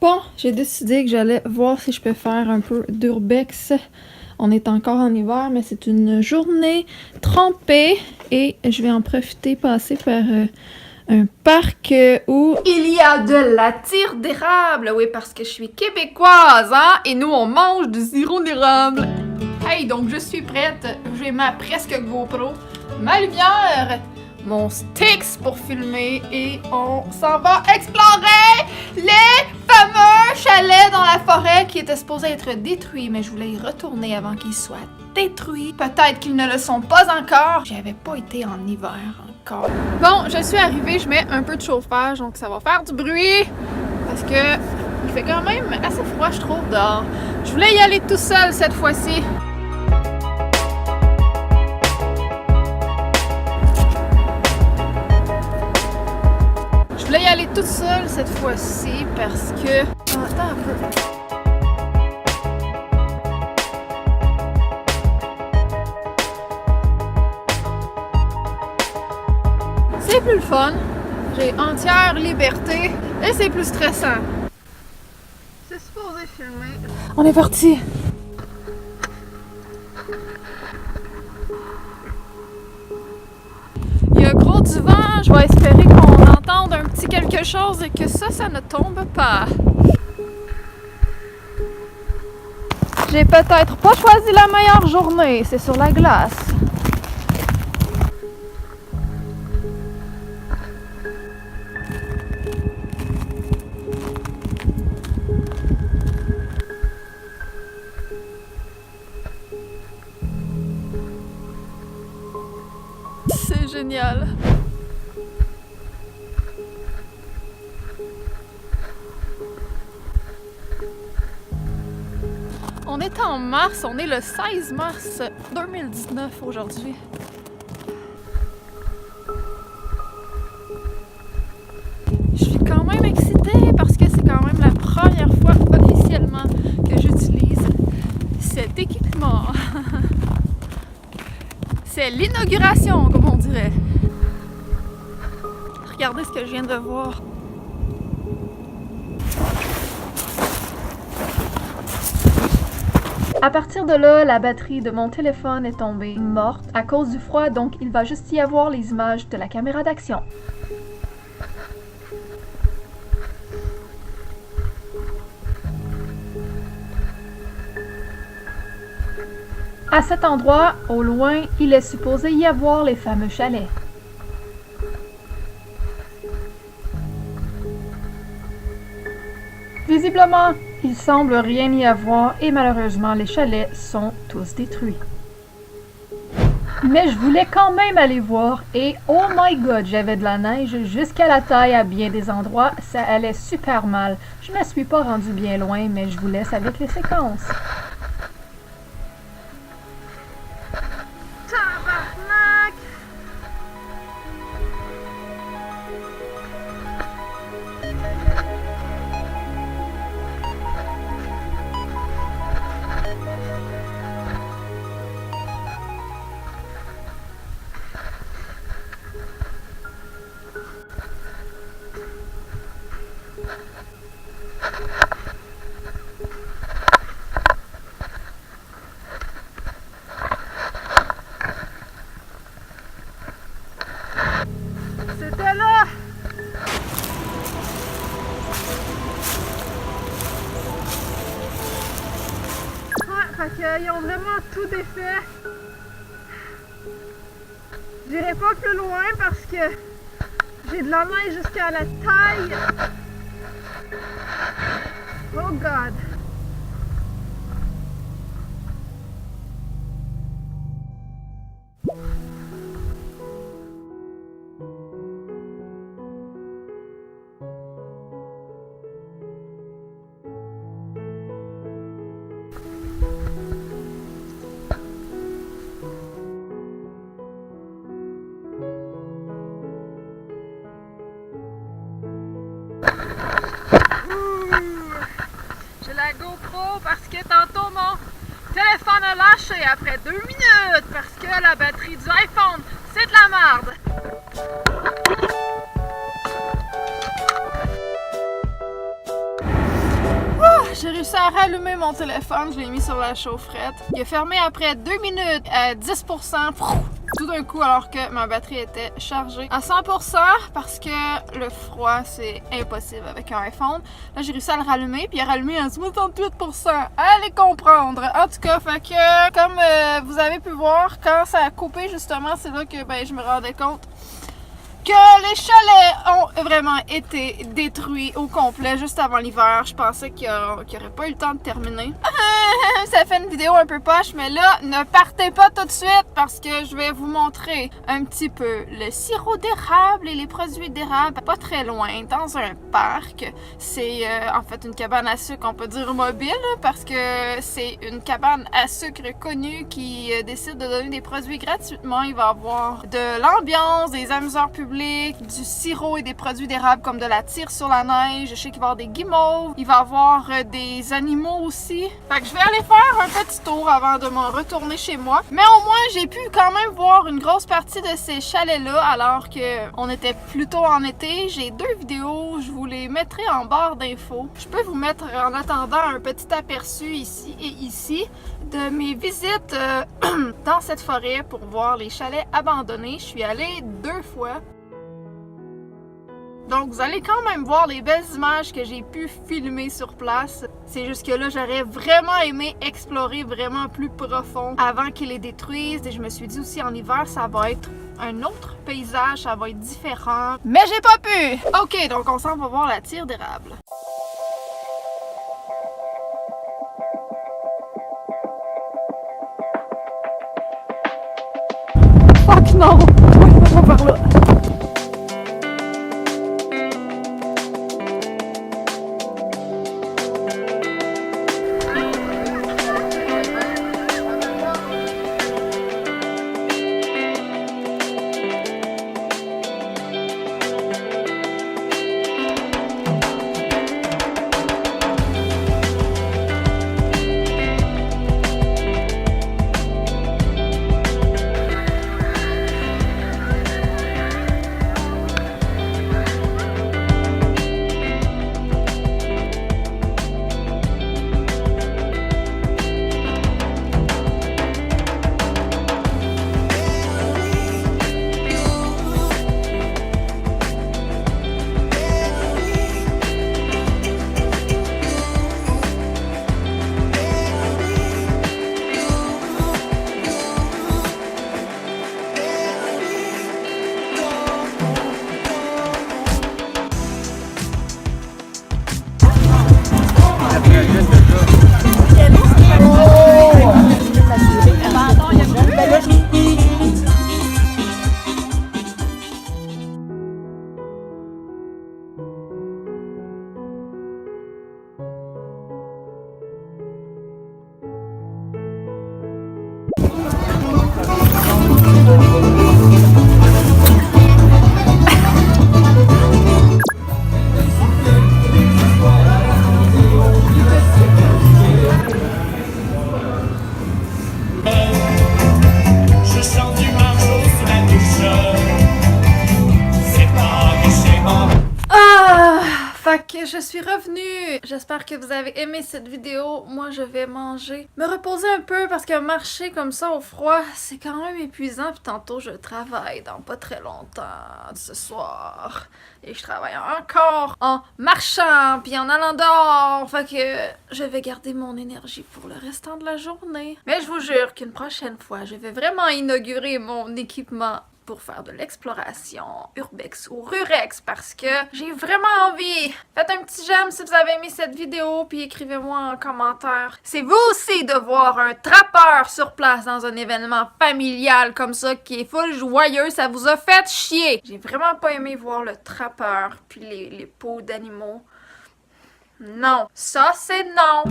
Bon, j'ai décidé que j'allais voir si je peux faire un peu d'urbex. On est encore en hiver, mais c'est une journée trempée et je vais en profiter, passer par un parc où il y a de la tire d'érable. Oui, parce que je suis québécoise, hein, et nous on mange du sirop d'érable. Hey, donc je suis prête. J'ai ma presque GoPro, ma lumière, mon Stix pour filmer et on s'en va explorer les fameux chalets dans la forêt qui étaient supposés être détruits, mais je voulais y retourner avant qu'ils soient détruits. Peut-être qu'ils ne le sont pas encore. J'avais pas été en hiver encore. Bon, je suis arrivée, je mets un peu de chauffage, donc ça va faire du bruit parce que il fait quand même assez froid, je trouve, dehors. Je voulais y aller tout seul cette fois-ci. Je voulais y aller toute seule cette fois-ci parce que... Attends un peu. C'est plus le fun. J'ai entière liberté et c'est plus stressant. C'est supposé filmer. On est parti. Il y a gros du vent, je vais espérer qu'on entende un petit quelque chose et que ça ne tombe pas. J'ai peut-être pas choisi la meilleure journée, c'est sur la glace. C'est génial. On est en mars, on est le 16 mars 2019 aujourd'hui. Je suis quand même excitée parce que c'est quand même la première fois officiellement que j'utilise cet équipement. C'est l'inauguration, comme on dirait. Regardez ce que je viens de voir. À partir de là, la batterie de mon téléphone est tombée morte à cause du froid, donc il va juste y avoir les images de la caméra d'action. À cet endroit, au loin, il est supposé y avoir les fameux chalets. Visiblement, il semble rien y avoir et malheureusement les chalets sont tous détruits. Mais je voulais quand même aller voir et oh my god, j'avais de la neige jusqu'à la taille à bien des endroits, ça allait super mal. Je me suis pas rendue bien loin, mais je vous laisse avec les séquences. Tabarnak! C'était là! Ouais, fait qu'ils ont vraiment tout défait. J'irai pas plus loin parce que j'ai de la neige jusqu'à la taille. Oh god! J'ai la GoPro parce que tantôt mon téléphone a lâché après 2 minutes parce que la batterie du iPhone, c'est de la merde. J'ai réussi à rallumer mon téléphone, je l'ai mis sur la chaufferette. Il a fermé après 2 minutes à 10%. Tout d'un coup, alors que ma batterie était chargée à 100% parce que le froid, c'est impossible avec un iPhone. Là, j'ai réussi à le rallumer, puis il a rallumé à 68%. Allez comprendre! En tout cas, fait que, comme vous avez pu voir, quand ça a coupé, justement, c'est là que je me rendais compte que les chalets ont vraiment été détruits au complet juste avant l'hiver. Je pensais qu'il n'y aurait pas eu le temps de terminer. Ça fait une vidéo un peu poche, mais là, ne partez pas tout de suite parce que je vais vous montrer un petit peu le sirop d'érable et les produits d'érable pas très loin, dans un parc. C'est en fait une cabane à sucre, on peut dire mobile, parce que c'est une cabane à sucre connue qui décide de donner des produits gratuitement. Il va y avoir de l'ambiance, des amuseurs publics, du sirop et des produits d'érable comme de la tire sur la neige. Je sais qu'il va y avoir des guimauves. Il va y avoir des animaux aussi. Fait que je vais aller faire un petit tour avant de m'en retourner chez moi. Mais au moins, j'ai pu quand même voir une grosse partie de ces chalets-là alors qu'on était plutôt en été. J'ai 2 vidéos. Je vous les mettrai en barre d'infos. Je peux vous mettre en attendant un petit aperçu ici et ici de mes visites dans cette forêt pour voir les chalets abandonnés. Je suis allée 2 fois. Donc, vous allez quand même voir les belles images que j'ai pu filmer sur place. C'est juste que là, j'aurais vraiment aimé explorer vraiment plus profond avant qu'ils les détruisent. Et je me suis dit aussi, en hiver, ça va être un autre paysage, ça va être différent. Mais j'ai pas pu! Ok, donc on s'en va voir la tire d'érable. Fuck non! On va par là. Je suis revenue! J'espère que vous avez aimé cette vidéo. Moi, je vais manger, me reposer un peu parce que marcher comme ça au froid, c'est quand même épuisant. Puis tantôt, je travaille dans pas très longtemps ce soir. Et je travaille encore en marchant puis en allant dehors. Fait que je vais garder mon énergie pour le restant de la journée. Mais je vous jure qu'une prochaine fois, je vais vraiment inaugurer mon équipement pour faire de l'exploration urbex ou rurex parce que j'ai vraiment envie. Faites un petit j'aime si vous avez aimé cette vidéo puis écrivez-moi en commentaire. C'est vous aussi de voir un trappeur sur place dans un événement familial comme ça qui est full joyeux, ça vous a fait chier. J'ai vraiment pas aimé voir le trappeur puis les peaux d'animaux. Non, ça c'est non.